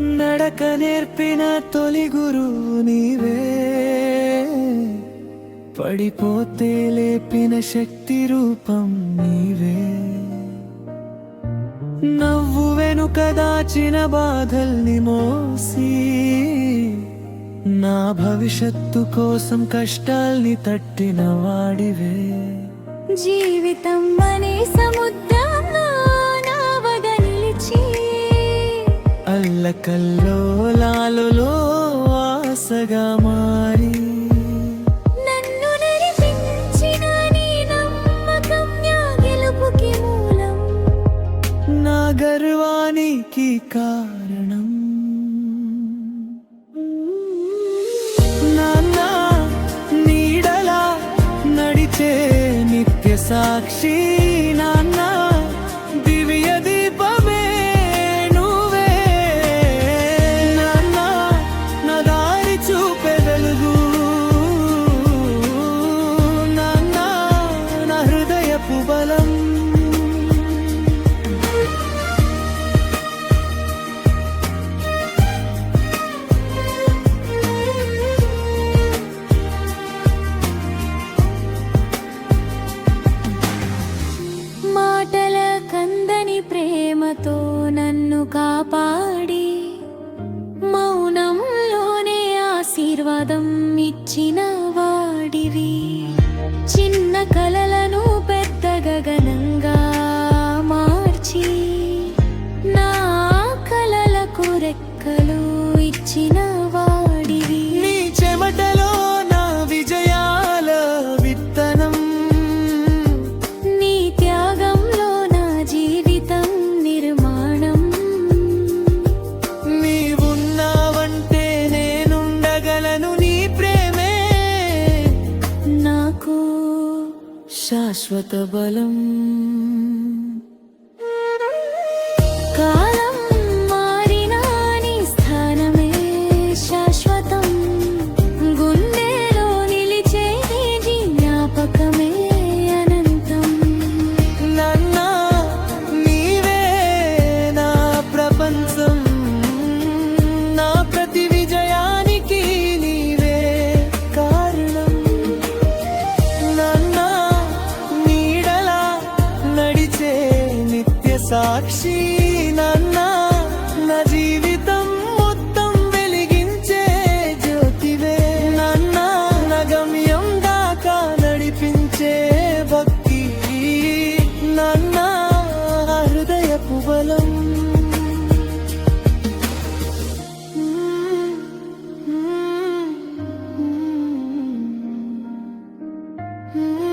నడక నేర్పిన తొలి గురువు నీవే, పడిపోతే లేపిన శక్తి రూపం నీవే. నవ్వు వెనుక దాచిన బాధల్ని మోసి, నా భవిష్యత్తు కోసం కష్టాల్ని తట్టిన వాడివే. జీవితం అనే సముద్రంలో నావగా నిలిచి, అల్లకల్లోలాలలో ఆశగా మారి, నన్ను నడిపించిన నీ నమ్మకం నా గెలుపుకి మూలం, నా గర్వానికి కారణం. నాన్న నీడలా నడిచే నిత్య సాక్షి, నాన్న దివ్య దీపమే నువ్వే. నాన్న నా దారి చూపే వెలుగు, నాన్న నా హృదయపు బలం. మాటల కందని ప్రేమతో నన్ను కాపాడి, మౌనంలోనే ఆశీర్వాదం ఇచ్చిన వాడివి. చిన్న కలలను పెద్ద గగనంగా మార్చి, నా కలలకు రెక్కలు ఇచ్చిన వాడివి. నీ చెమటలో నా విజయాల విత్తనం, నీ త్యాగంలో నా జీవితం నిర్మాణం. నీవున్నావంటే నేనుండగలను, నీ ప్రేమే నాకు శాశ్వత బలం. కాలం మారినా నీ స్థానమే శాశ్వతం, గుండెలో నిలిచే నీ జ్ఞాపకమే అనంతం. నాన్న నీవే నా ప్రపంచం, నా ప్రతి విజయానికి నీవే కారణం. నాన్న నీడలా నడిచే నిత్య సాక్షి, నాన్న నా జీవితం మొత్తం వెలిగించే జ్యోతివే. నాన్న నా గమ్యం దాకా నడిపించే భక్తి, నాన్న హృదయపు బలం. Mm-hmm.